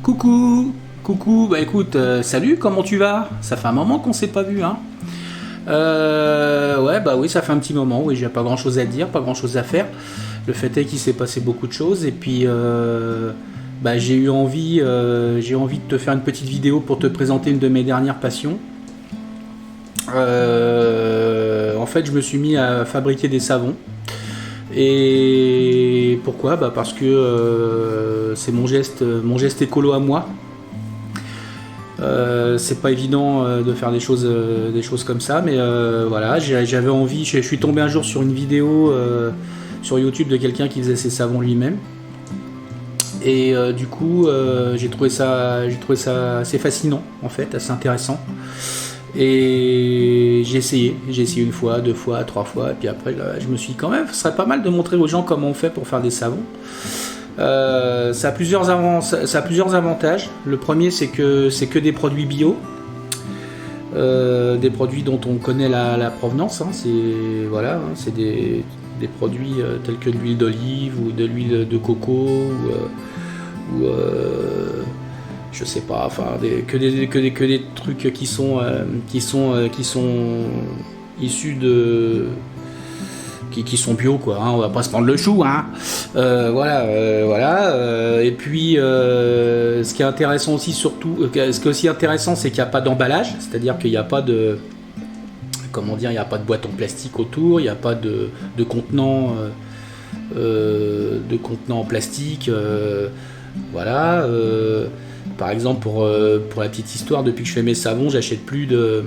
Coucou, coucou, bah écoute, salut, comment tu vas? Ça fait un moment qu'on s'est pas vu, hein. Ouais, bah oui, ça fait un petit moment, oui, j'ai pas grand chose à dire, pas grand chose à faire. Le fait est qu'il s'est passé beaucoup de choses, et puis bah, j'ai envie de te faire une petite vidéo pour te présenter une de mes dernières passions. En fait, je me suis mis à fabriquer des savons. Et pourquoi? Bah parce que c'est mon geste écolo à moi. C'est pas évident de faire des choses comme ça, mais voilà, j'avais envie. Je suis tombé un jour sur une vidéo sur YouTube de quelqu'un qui faisait ses savons lui-même, et du coup, j'ai trouvé ça assez fascinant, en fait, assez intéressant. Et j'ai essayé une fois, deux fois, trois fois, et puis après là, je me suis dit quand même, ce serait pas mal de montrer aux gens comment on fait pour faire des savons. Ça a plusieurs avantages. Le premier, c'est que des produits bio, des produits dont on connaît la provenance. C'est des produits tels que de l'huile d'olive ou de l'huile de coco ou je sais pas, enfin que des trucs qui sont issus de qui sont bio, quoi, hein, on va pas se prendre le chou, hein. Et puis ce qui est intéressant aussi, surtout ce qui est aussi intéressant, c'est qu'il n'y a pas d'emballage, c'est-à-dire qu'il n'y a pas de il n'y a pas de boîte en plastique autour, il n'y a pas de contenant en plastique, par exemple, pour la petite histoire, depuis que je fais mes savons, j'achète plus de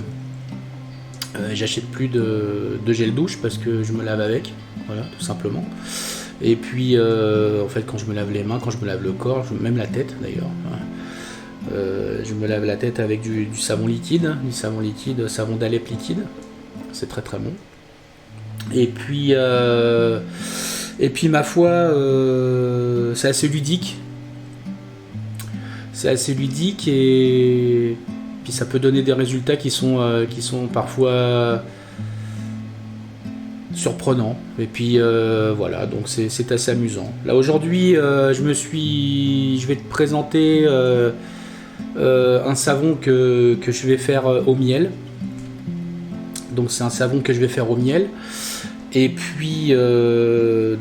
gel douche parce que je me lave avec, voilà, tout simplement. Et puis en fait, quand je me lave les mains, quand je me lave le corps, même la tête d'ailleurs, je me lave la tête avec du savon liquide, savon d'Alep liquide, c'est très très bon. Et puis ma foi, c'est assez ludique. Et puis ça peut donner des résultats qui sont parfois surprenants. Et puis voilà, donc c'est assez amusant. Là aujourd'hui, je vais te présenter un savon que je vais faire au miel. Donc c'est un savon que je vais faire au miel. Et puis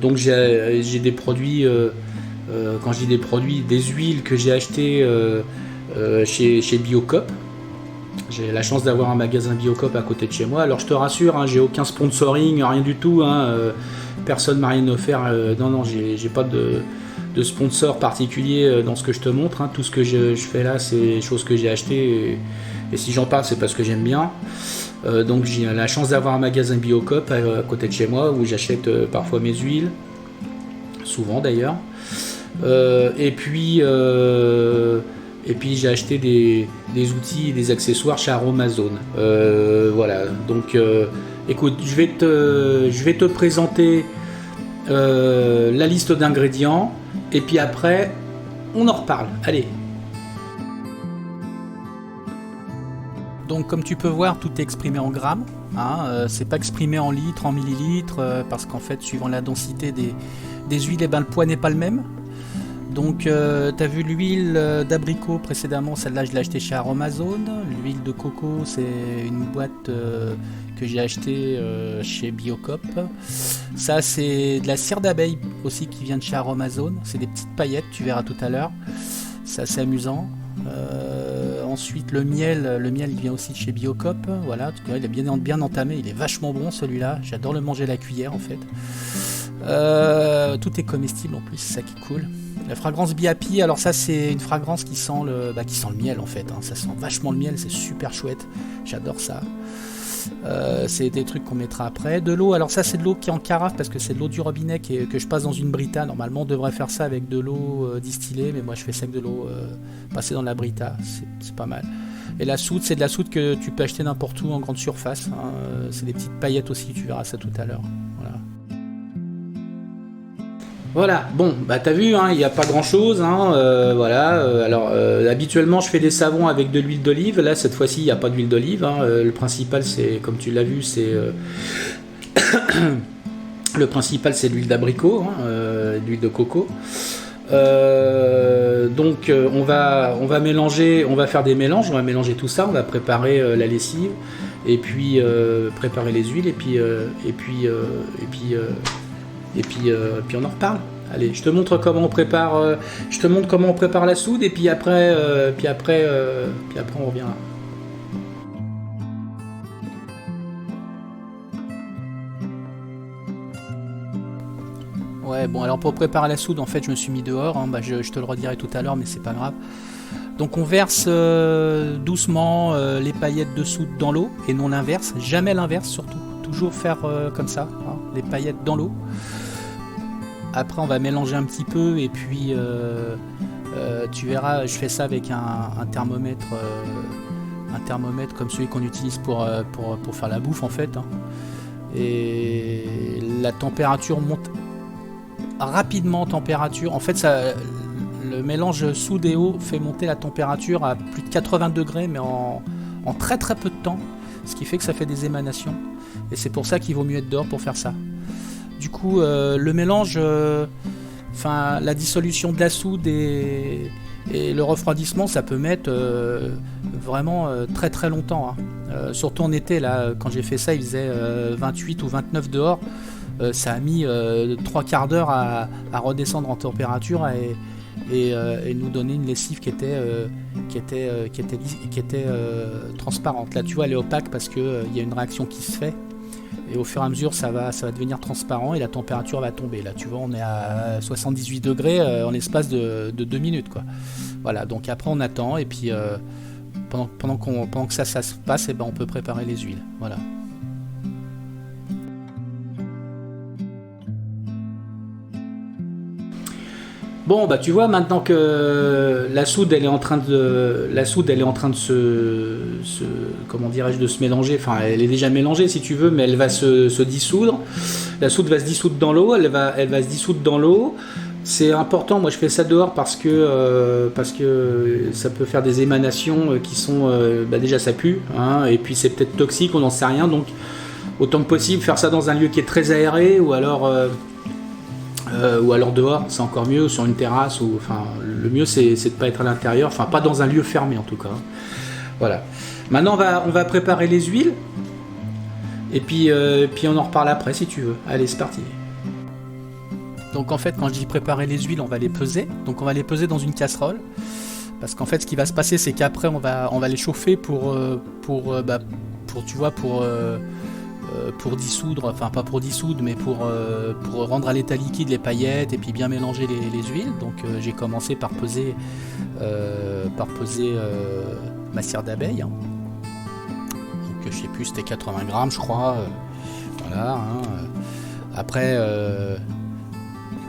donc j'ai des produits. Quand je dis des produits, des huiles que j'ai achetées chez Biocop. J'ai la chance d'avoir un magasin Biocop à côté de chez moi. Alors je te rassure, hein, j'ai aucun sponsoring, rien du tout, hein, personne m'a rien offert. Non, j'ai pas de sponsor particulier dans ce que je te montre, hein. Tout ce que je fais là, c'est des choses que j'ai achetées, et si j'en parle, c'est parce que j'aime bien. Donc j'ai la chance d'avoir un magasin Biocop à côté de chez moi où j'achète parfois mes huiles, souvent d'ailleurs. Et puis j'ai acheté des outils et des accessoires chez Aromazone. Voilà, donc écoute, je vais te présenter la liste d'ingrédients, et puis après on en reparle. Allez. Donc comme tu peux voir, tout est exprimé en grammes, hein, c'est pas exprimé en litres, en millilitres, parce qu'en fait, suivant la densité des huiles, le poids n'est pas le même. Donc tu as vu l'huile d'abricot précédemment, celle-là je l'ai achetée chez Aromazone. L'huile de coco, c'est une boîte que j'ai achetée chez Biocop. Ça, c'est de la cire d'abeille aussi qui vient de chez Aromazone. C'est des petites paillettes, tu verras tout à l'heure. C'est assez amusant. Ensuite le miel il vient aussi de chez Biocop. Voilà, il est bien entamé, il est vachement bon celui-là. J'adore le manger à la cuillère en fait. Tout est comestible en plus, c'est ça qui est cool. La fragrance Be Happy, alors ça c'est une fragrance qui sent le miel en fait, hein. Ça sent vachement le miel, c'est super chouette, j'adore ça. C'est des trucs qu'on mettra après. De l'eau, alors ça c'est de l'eau qui est en carafe parce que c'est de l'eau du robinet que je passe dans une brita. Normalement on devrait faire ça avec de l'eau distillée, mais moi je fais ça avec de l'eau passée dans la brita, c'est pas mal. Et la soude, c'est de la soude que tu peux acheter n'importe où en grande surface, hein. C'est des petites paillettes aussi, tu verras ça tout à l'heure. Voilà, bon, bah t'as vu, hein, il n'y a pas grand chose, hein, habituellement je fais des savons avec de l'huile d'olive. Là cette fois-ci il n'y a pas d'huile d'olive, hein. Le principal, c'est, comme tu l'as vu, c'est le principal, c'est l'huile d'abricot, hein, l'huile de coco. On va mélanger, on va faire des mélanges, on va mélanger tout ça, on va préparer la lessive et puis préparer les huiles puis on en reparle. Allez, je te montre comment on prépare, la soude et puis après on revient. Ouais, bon, alors pour préparer la soude, en fait, je me suis mis dehors. Hein, je te le redirai tout à l'heure, mais c'est pas grave. Donc, on verse doucement les paillettes de soude dans l'eau et non l'inverse. Jamais l'inverse, surtout. Toujours faire comme ça, hein, les paillettes dans l'eau. Après, on va mélanger un petit peu et puis tu verras, je fais ça avec un thermomètre comme celui qu'on utilise pour faire la bouffe, en fait. Hein. Et la température monte rapidement en température. En fait, le mélange soude et eau fait monter la température à plus de 80 degrés, mais en très très peu de temps, ce qui fait que ça fait des émanations. Et c'est pour ça qu'il vaut mieux être dehors pour faire ça. Du coup, le mélange, la dissolution de la soude et le refroidissement, ça peut mettre vraiment très très longtemps. Hein. Surtout en été, là, quand j'ai fait ça, il faisait 28 ou 29 dehors. Ça a mis 3 quarts d'heure à redescendre en température et nous donner une lessive qui était transparente. Là, tu vois, elle est opaque parce qu'il y a une réaction qui se fait. Et au fur et à mesure, ça va devenir transparent et la température va tomber. Là, tu vois, on est à 78 degrés en l'espace de 2 minutes, quoi. Voilà, donc après, on attend et puis pendant que ça se passe, on peut préparer les huiles. Voilà. Bon, bah tu vois, maintenant que la soude elle est en train de comment dirais-je, de se mélanger. Enfin, elle est déjà mélangée si tu veux, mais elle va se dissoudre. La soude va se dissoudre dans l'eau. Elle va se dissoudre dans l'eau. C'est important. Moi, je fais ça dehors parce que ça peut faire des émanations qui sont déjà ça pue, hein, et puis c'est peut-être toxique, on n'en sait rien. Donc, autant que possible, faire ça dans un lieu qui est très aéré ou alors dehors, c'est encore mieux, sur une terrasse, le mieux c'est de pas être à l'intérieur, pas dans un lieu fermé en tout cas. Voilà. Maintenant on va préparer les huiles et puis on en reparle après si tu veux. Allez, c'est parti. Donc en fait, quand je dis préparer les huiles, on va les peser. Donc on va les peser dans une casserole. Parce qu'en fait, ce qui va se passer, c'est qu'après on va les chauffer pour dissoudre, enfin pas pour dissoudre, mais pour rendre à l'état liquide les paillettes et puis bien mélanger les huiles. Donc j'ai commencé par peser ma cire d'abeille. Hein. Donc je sais plus, c'était 80 grammes je crois. Voilà. Hein. Après,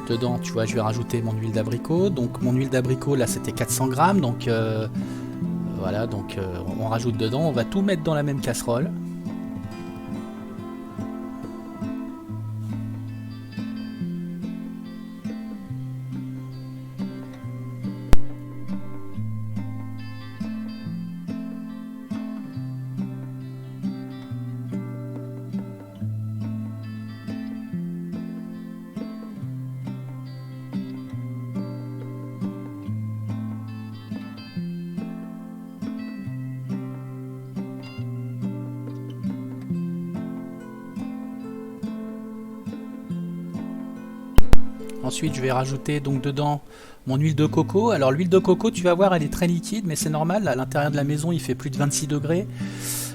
dedans, tu vois, je vais rajouter mon huile d'abricot. Donc mon huile d'abricot là c'était 400 grammes. Donc voilà, donc on rajoute dedans. On va tout mettre dans la même casserole. Ensuite, je vais rajouter donc dedans mon huile de coco. Alors l'huile de coco, tu vas voir, elle est très liquide, mais c'est normal. À l'intérieur de la maison, il fait plus de 26 degrés.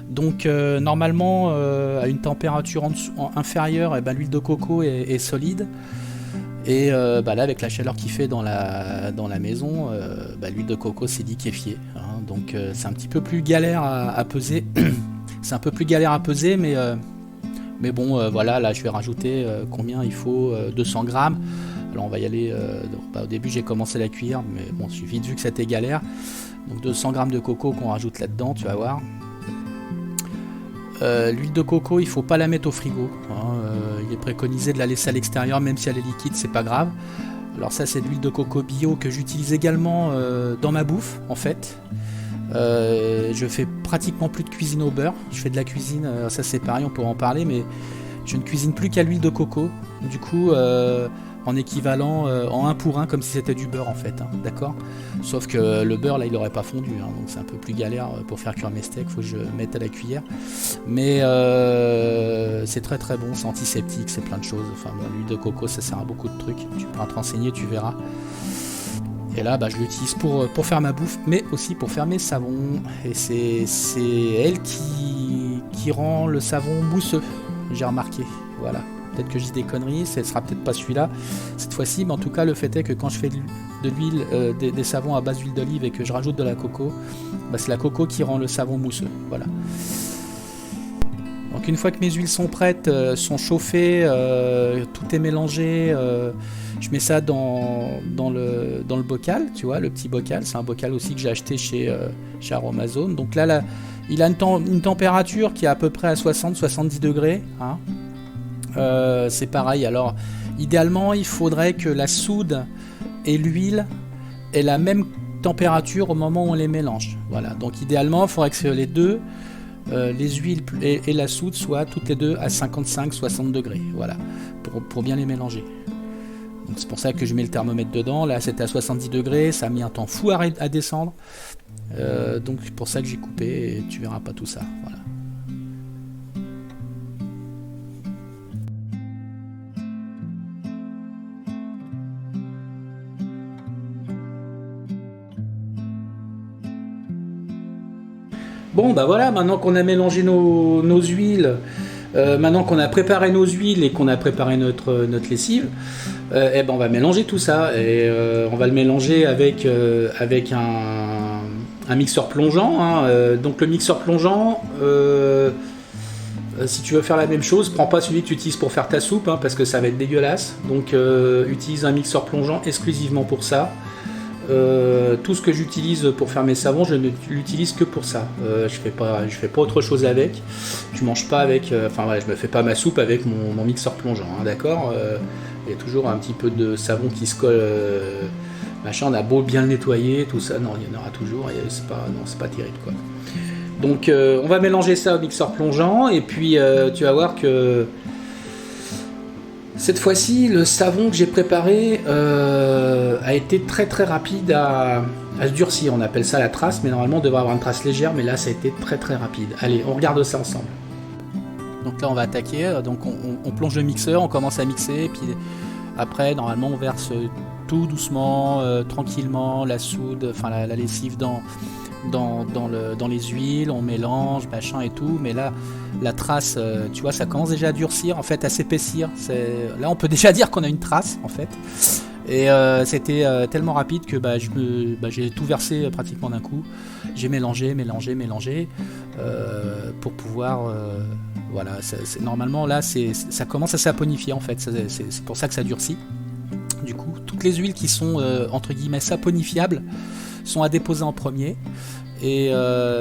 Donc normalement, à une température inférieure, l'huile de coco est solide. Et là, avec la chaleur qu'il fait dans la maison, l'huile de coco c'est liquéfié. Hein. Donc c'est un petit peu plus galère à peser. C'est un peu plus galère à peser, mais bon, voilà, là je vais rajouter combien il faut, 200 grammes. Alors on va y aller, au début j'ai commencé la cuillère, mais bon, j'ai vite vu que c'était galère. Donc 200 grammes de coco qu'on rajoute là-dedans, tu vas voir. L'huile de coco, il faut pas la mettre au frigo. Hein, il est préconisé de la laisser à l'extérieur, même si elle est liquide, c'est pas grave. Alors ça, c'est de l'huile de coco bio que j'utilise également dans ma bouffe, en fait. Je fais pratiquement plus de cuisine au beurre. Je fais de la cuisine, ça c'est pareil, on pourra en parler, mais je ne cuisine plus qu'à l'huile de coco. Du coup, en équivalent en 1 pour 1 comme si c'était du beurre en fait, hein, d'accord. Sauf que le beurre là il n'aurait pas fondu, hein, donc c'est un peu plus galère pour faire cuire mes steaks, faut que je mette à la cuillère. Mais c'est très très bon, c'est antiseptique, c'est plein de choses. Enfin bon, l'huile de coco ça sert à beaucoup de trucs, tu pourras te renseigner, tu verras. Et là je l'utilise pour faire ma bouffe, mais aussi pour faire mes savons. Et c'est elle qui rend le savon mousseux, j'ai remarqué, voilà. Peut-être que je dis des conneries, ce sera peut-être pas celui-là cette fois-ci, mais en tout cas le fait est que quand je fais de l'huile, des savons à base d'huile d'olive et que je rajoute de la coco, c'est la coco qui rend le savon mousseux, voilà. Donc une fois que mes huiles sont prêtes, sont chauffées, tout est mélangé, je mets ça dans le bocal, tu vois, le petit bocal, c'est un bocal aussi que j'ai acheté chez Aromazone. Donc là il a une température qui est à peu près à 60-70 degrés, hein. C'est pareil, alors idéalement il faudrait que la soude et l'huile aient la même température au moment où on les mélange, voilà. Donc idéalement il faudrait que les deux, les huiles et la soude soient toutes les deux à 55-60 degrés, voilà, pour bien les mélanger. Donc c'est pour ça que je mets le thermomètre dedans, là c'était à 70 degrés, ça a mis un temps fou à descendre, donc c'est pour ça que j'ai coupé et tu verras pas tout ça, voilà. Bon voilà, maintenant qu'on a mélangé nos huiles, maintenant qu'on a préparé nos huiles et qu'on a préparé notre lessive, on va mélanger tout ça et on va le mélanger avec un mixeur plongeant, hein. Donc le mixeur plongeant, si tu veux faire la même chose, prends pas celui que tu utilises pour faire ta soupe, hein, parce que ça va être dégueulasse. Donc utilise un mixeur plongeant exclusivement pour ça. Tout ce que j'utilise pour faire mes savons, je ne l'utilise que pour ça. Je fais pas autre chose avec. Je mange pas avec. Je me fais pas ma soupe avec mon mixeur plongeant, hein, d'accord. Il y a toujours un petit peu de savon qui se colle. Machin, on a beau bien le nettoyer, tout ça, non, il y en aura toujours. C'est pas terrible, quoi. Donc, on va mélanger ça au mixeur plongeant et puis tu vas voir que cette fois-ci, le savon que j'ai préparé a été très très rapide à se durcir. On appelle ça la trace, mais normalement on devrait avoir une trace légère, mais là ça a été très très rapide. Allez, on regarde ça ensemble. Donc là on va attaquer, donc on plonge le mixeur, on commence à mixer, puis après normalement on verse tout doucement, tranquillement, la soude, enfin la lessive dans les huiles, on mélange, machin et tout, mais là la trace, tu vois, ça commence déjà à durcir, en fait, à s'épaissir. Là on peut déjà dire qu'on a une trace en fait, et c'était tellement rapide que j'ai tout versé pratiquement d'un coup. J'ai mélangé pour pouvoir voilà, normalement là ça commence à saponifier en fait, c'est pour ça que ça durcit. Du coup toutes les huiles qui sont entre guillemets saponifiables sont à déposer en premier. Et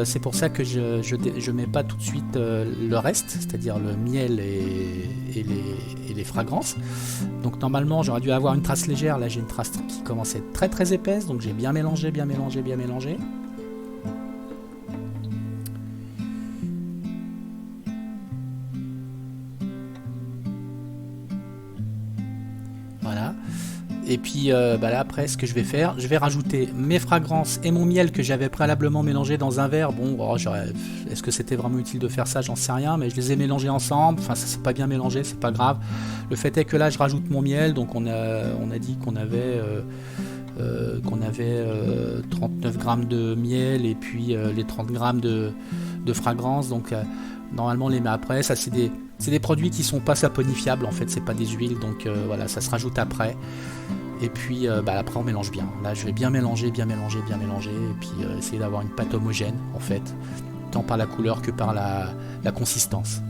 c'est pour ça que je mets pas tout de suite le reste, c'est-à-dire le miel et les fragrances. Donc normalement j'aurais dû avoir une trace légère, là j'ai une trace qui commence à être très très épaisse, donc j'ai bien mélangé. Voilà. Et puis là après ce que je vais faire, je vais rajouter mes fragrances et mon miel que j'avais préalablement mélangé dans un verre. Bon, est-ce que c'était vraiment utile de faire ça, j'en sais rien, mais je les ai mélangés ensemble, enfin ça s'est pas bien mélangé, c'est pas grave. Le fait est que là je rajoute mon miel, donc on a dit qu'on avait 39 grammes de miel et puis les 30 grammes de fragrance, donc normalement on les met après. Ça c'est des produits qui sont pas saponifiables en fait, c'est pas des huiles, donc voilà, ça se rajoute après. Et puis après on mélange bien. Là je vais bien mélanger, et puis essayer d'avoir une pâte homogène en fait, tant par la couleur que par la consistance.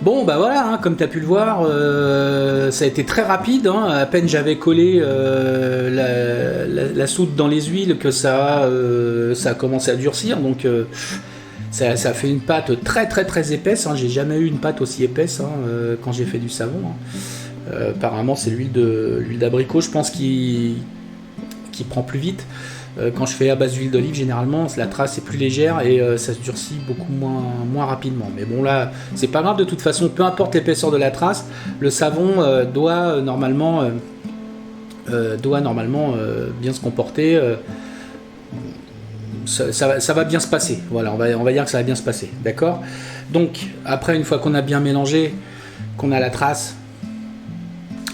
Bon, bah voilà, hein, comme tu as pu le voir, ça a été très rapide. Hein, à peine j'avais collé la soude dans les huiles que ça a commencé à durcir. Donc ça a fait une pâte très très très épaisse. Hein, j'ai jamais eu une pâte aussi épaisse hein, quand j'ai fait du savon. Hein. Apparemment, c'est l'huile d'abricot, je pense, qui prend plus vite. Quand je fais à base d'huile d'olive, généralement, la trace est plus légère et ça se durcit beaucoup moins rapidement. Mais bon, là, c'est pas grave de toute façon, peu importe l'épaisseur de la trace, le savon doit normalement bien se comporter. Ça va bien se passer. Voilà, on va dire que ça va bien se passer. D'accord. Donc, après, une fois qu'on a bien mélangé, qu'on a la trace,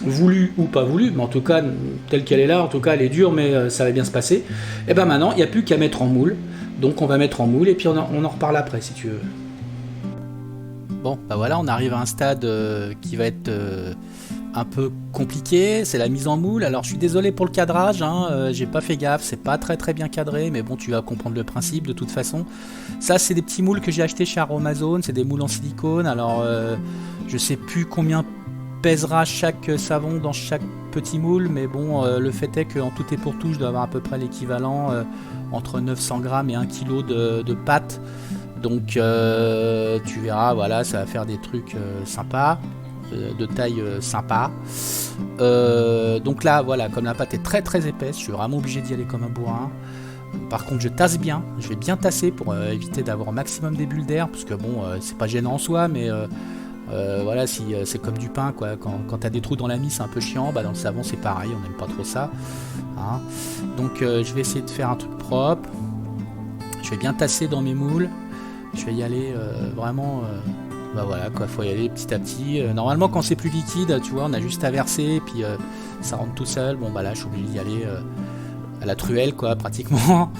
voulu ou pas voulu, mais en tout cas telle qu'elle est là, en tout cas elle est dure, mais ça va bien se passer. Et ben maintenant il n'y a plus qu'à mettre en moule, donc on va mettre en moule et puis on en reparle après si tu veux. Bon, bah voilà, on arrive à un stade qui va être un peu compliqué, c'est la mise en moule. Alors je suis désolé pour le cadrage, hein, j'ai pas fait gaffe, c'est pas très très bien cadré, mais bon, tu vas comprendre le principe de toute façon. Ça, c'est des petits moules que j'ai achetés chez Aromazone, c'est des moules en silicone. Alors je sais plus combien pèsera chaque savon dans chaque petit moule, mais bon, le fait est qu'en tout et pour tout, je dois avoir à peu près l'équivalent entre 900 grammes et 1 kg de pâte. Donc tu verras, voilà, ça va faire des trucs sympas, de taille sympa. Donc là, voilà, comme la pâte est très très épaisse, je suis vraiment obligé d'y aller comme un bourrin. Par contre, je tasse bien, je vais bien tasser pour éviter d'avoir au maximum des bulles d'air, parce que bon, c'est pas gênant en soi, mais voilà, si c'est comme du pain, quoi. Quand t'as des trous dans la mie, c'est un peu chiant. Bah, dans le savon, c'est pareil, on n'aime pas trop ça. Hein. Donc, je vais essayer de faire un truc propre. Je vais bien tasser dans mes moules. Je vais y aller vraiment. Bah voilà, quoi. Faut y aller petit à petit. Normalement, quand c'est plus liquide, tu vois, on a juste à verser, puis ça rentre tout seul. Bon, bah là, je suis obligé d'y aller à la truelle, quoi, pratiquement.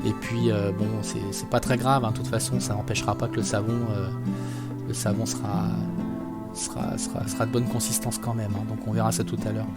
Et puis, bon, c'est pas très grave. Hein. De toute façon, ça n'empêchera pas que le savon sera de bonne consistance quand même, hein, donc on verra ça tout à l'heure.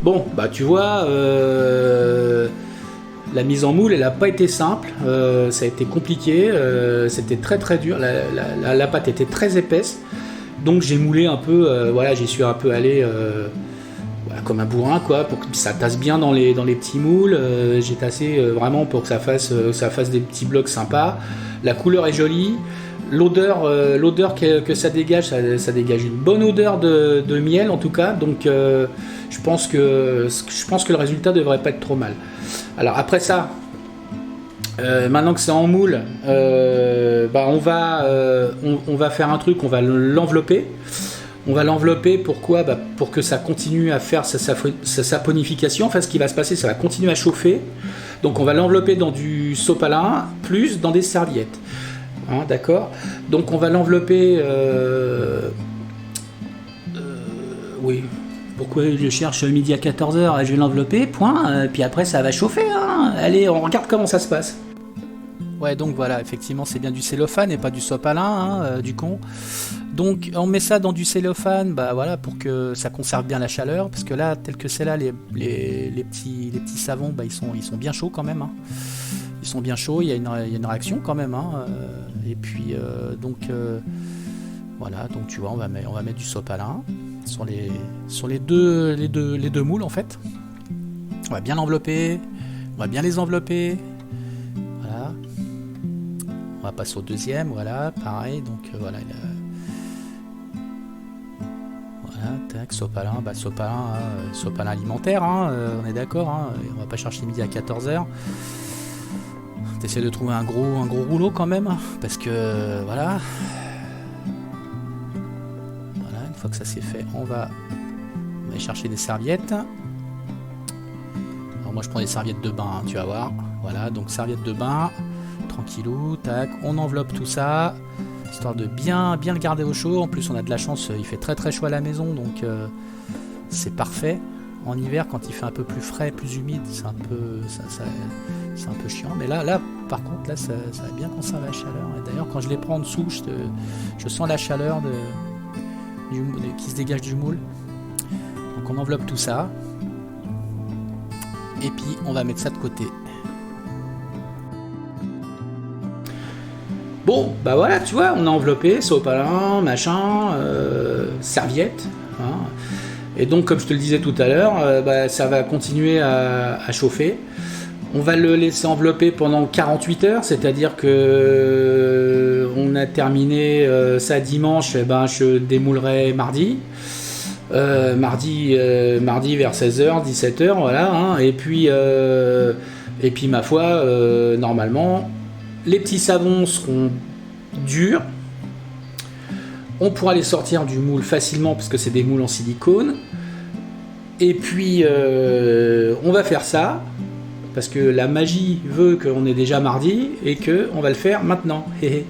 Bon, bah tu vois, la mise en moule, elle n'a pas été simple, ça a été compliqué, c'était très très dur, la pâte était très épaisse, donc j'ai moulé un peu, voilà, j'y suis un peu allé voilà, comme un bourrin, quoi, pour que ça tasse bien dans les petits moules, j'ai tassé vraiment pour que ça fasse des petits blocs sympas, la couleur est jolie. L'odeur que ça dégage, ça dégage une bonne odeur de miel en tout cas, donc je pense que le résultat devrait pas être trop mal. Alors après ça, maintenant que c'est en moule, bah on va faire un truc, on va l'envelopper. On va l'envelopper, pourquoi ? Bah pour que ça continue à faire sa saponification. Enfin, ce qui va se passer, ça va continuer à chauffer. Donc on va l'envelopper dans du sopalin, plus dans des serviettes. Hein, d'accord. Donc on va l'envelopper. Oui. Pourquoi je cherche midi à 14h, je vais l'envelopper, point. Puis après ça va chauffer. Hein. Allez, on regarde comment ça se passe. Ouais, donc voilà, effectivement, c'est bien du cellophane et pas du sopalin, hein, du con. Donc on met ça dans du cellophane, bah voilà, pour que ça conserve bien la chaleur, parce que là, tel que c'est là, les petits savons, bah ils sont bien chauds quand même. Hein. Ils sont bien chauds, il y a une réaction quand même. Hein, et puis voilà, donc tu vois, on va mettre du sopalin sur les deux moules en fait. On va bien l'envelopper, on va bien les envelopper. Voilà. On va passer au deuxième, voilà, pareil, donc voilà. Voilà, tac, sopalin, bah sopalin alimentaire, hein, on est d'accord, hein, on va pas chercher midi à 14h. T'essaies de trouver un gros rouleau quand même, parce que voilà. Voilà, une fois que ça c'est fait, on va aller chercher des serviettes. Alors moi je prends des serviettes de bain, hein, tu vas voir. Voilà, donc serviettes de bain, tranquillou, tac, on enveloppe tout ça, histoire de bien le garder au chaud. En plus on a de la chance, il fait très très chaud à la maison, donc c'est parfait. En hiver, quand il fait un peu plus frais, plus humide, c'est un peu chiant. Mais là par contre, là, ça va bien conserver la chaleur. Et d'ailleurs, quand je les prends en dessous, je sens la chaleur qui se dégage du moule. Donc on enveloppe tout ça. Et puis, on va mettre ça de côté. Bon, bah voilà, tu vois, on a enveloppé, sopalin, machin, serviette. Hein. Et donc, comme je te le disais tout à l'heure, bah, ça va continuer à chauffer. On va le laisser envelopper pendant 48 heures, c'est-à-dire que on a terminé ça dimanche, et ben je démoulerai mardi. Mardi vers 16h, 17h, voilà. Hein, et puis ma foi, normalement, les petits savons seront durs. On pourra les sortir du moule facilement parce que c'est des moules en silicone. Et puis on va faire ça parce que la magie veut qu'on est déjà mardi et qu'on va le faire maintenant. Et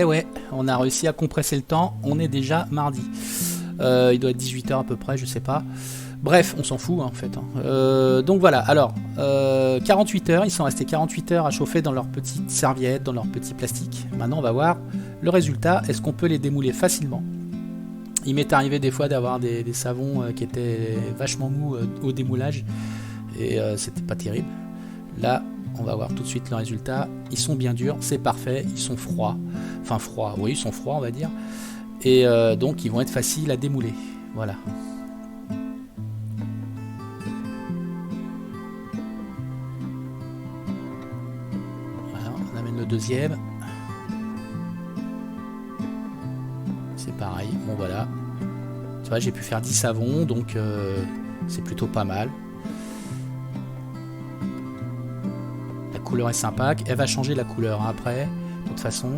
ouais, on a réussi à compresser le temps, on est déjà mardi. Il doit être 18h à peu près, je sais pas. Bref, on s'en fout hein, en fait. Hein. Donc voilà, alors 48 heures, ils sont restés 48 heures à chauffer dans leurs petites serviettes, dans leurs petits plastiques. Maintenant on va voir le résultat, est-ce qu'on peut les démouler facilement? Il m'est arrivé des fois d'avoir des savons qui étaient vachement mous au démoulage et c'était pas terrible. Là, on va voir tout de suite le résultat. Ils sont bien durs, c'est parfait, ils sont froids. Enfin froids, oui, ils sont froids on va dire. Et donc ils vont être faciles à démouler. Voilà. Voilà, on amène le deuxième. C'est pareil, bon voilà. Tu vois, j'ai pu faire 10 savons, donc c'est plutôt pas mal. La couleur est sympa, elle va changer la couleur hein, après, de toute façon.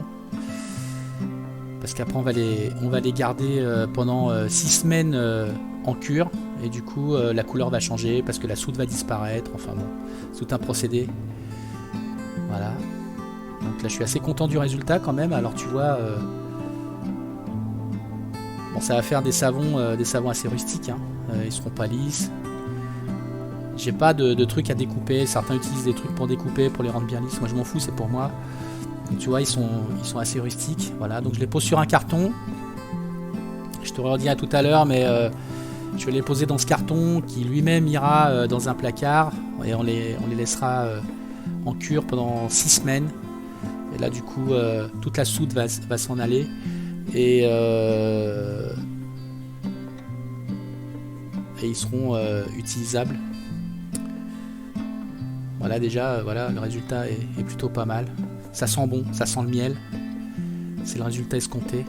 Parce qu'après on va les garder pendant 6 semaines en cure. Et du coup la couleur va changer parce que la soude va disparaître. Enfin bon, c'est tout un procédé. Voilà. Donc là je suis assez content du résultat quand même. Alors tu vois... Bon, ça va faire des savons assez rustiques, hein. Ils seront pas lisses. J'ai pas de trucs à découper. Certains utilisent des trucs pour découper, pour les rendre bien lisses. Moi, je m'en fous, c'est pour moi. Donc, tu vois, ils sont assez rustiques. Voilà, donc je les pose sur un carton. Je te redirai tout à l'heure, mais Je vais les poser dans ce carton qui lui-même ira dans un placard et on les laissera en cure pendant 6 semaines. Et là du coup toute la soude va s'en aller et ils seront utilisables. Voilà déjà voilà, le résultat est plutôt pas mal. Ça sent bon, ça sent le miel. C'est le résultat escompté.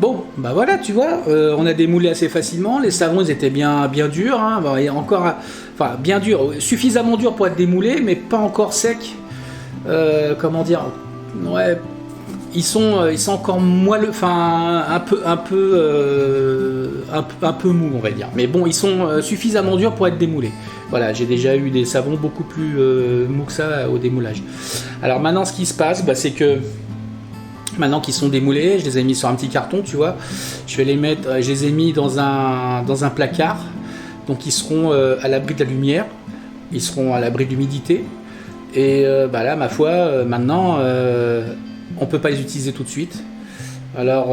Bon, bah voilà, tu vois, on a démoulé assez facilement. Les savons, ils étaient bien durs, hein, et encore, enfin, bien durs, suffisamment durs pour être démoulés, mais pas encore secs. Comment dire, ouais, ils sont encore moelleux, enfin, un peu mous, on va dire. Mais bon, ils sont suffisamment durs pour être démoulés. Voilà, j'ai déjà eu des savons beaucoup plus mous que ça au démoulage. Alors maintenant, ce qui se passe, bah, c'est que maintenant qu'ils sont démoulés, je les ai mis sur un petit carton, tu vois. Je vais les mettre, je les ai mis dans un placard. Donc ils seront à l'abri de la lumière, ils seront à l'abri de l'humidité. Et bah là, ma foi, maintenant, on peut pas les utiliser tout de suite. Alors,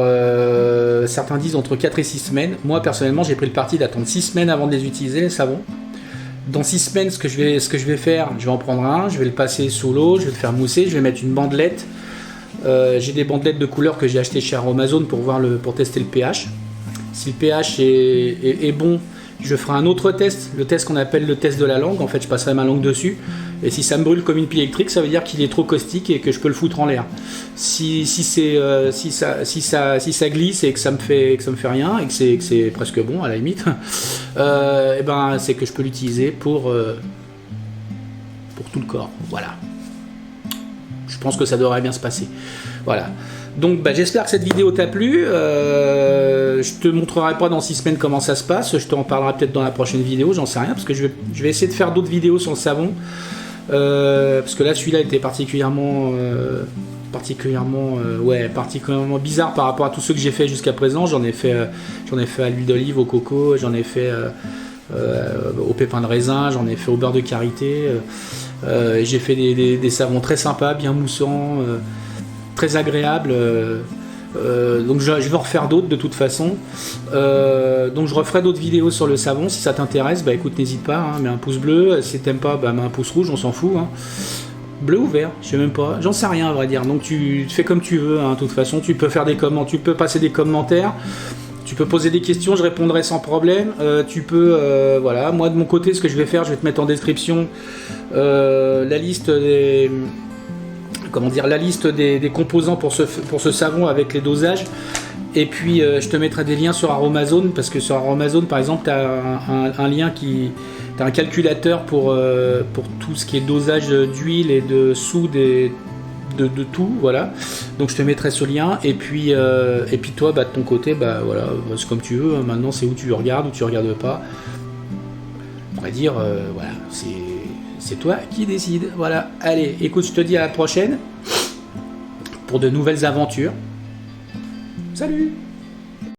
certains disent entre 4 et 6 semaines. Moi, personnellement, j'ai pris le parti d'attendre 6 semaines avant de les utiliser, les savons. Dans 6 semaines, ce que je vais faire, je vais en prendre un, je vais le passer sous l'eau, je vais le faire mousser, je vais mettre une bandelette. J'ai des bandelettes de couleur que j'ai achetées chez Aromazone pour tester le pH. Si le pH est bon, je ferai un autre test, le test qu'on appelle le test de la langue. En fait, je passerai ma langue dessus. Et si ça me brûle comme une pile électrique, ça veut dire qu'il est trop caustique et que je peux le foutre en l'air. Si ça glisse et que ça me fait rien et que c'est presque bon à la limite, et ben c'est que je peux l'utiliser pour tout le corps. Voilà. Je pense que ça devrait bien se passer. Voilà. Donc bah, j'espère que cette vidéo t'a plu. Je te montrerai pas dans 6 semaines comment ça se passe. Je t'en parlerai peut-être dans la prochaine vidéo, j'en sais rien, parce que je vais essayer de faire d'autres vidéos sur le savon. Parce que là celui-là était particulièrement bizarre par rapport à tous ceux que j'ai fait jusqu'à présent. J'en ai fait à l'huile d'olive, au coco, j'en ai fait au pépin de raisin, j'en ai fait au beurre de karité. J'ai fait des savons très sympas, bien moussants, très agréables. Donc je vais en refaire d'autres de toute façon. Donc je referai d'autres vidéos sur le savon. Si ça t'intéresse, bah écoute, n'hésite pas, hein, mets un pouce bleu. Si t'aimes pas, bah mets un pouce rouge, on s'en fout. Hein. Bleu ou vert, je sais même pas, j'en sais rien à vrai dire. Donc tu fais comme tu veux, hein, de toute façon. Tu peux faire tu peux passer des commentaires. Tu peux poser des questions, je répondrai sans problème. Tu peux, voilà, moi de mon côté, ce que je vais faire, je vais te mettre en description la liste des composants pour ce savon avec les dosages. Et puis je te mettrai des liens sur Aromazone, parce que sur Aromazone, par exemple, tu as un lien t'as un calculateur pour tout ce qui est dosage d'huile et de soude et de tout, voilà. Donc je te mettrai ce lien et puis toi, bah, de ton côté, bah voilà, c'est comme tu veux. Hein. Maintenant, c'est où tu regardes ou tu regardes pas. On va dire, voilà, c'est toi qui décides. Voilà. Allez, écoute, je te dis à la prochaine pour de nouvelles aventures. Salut!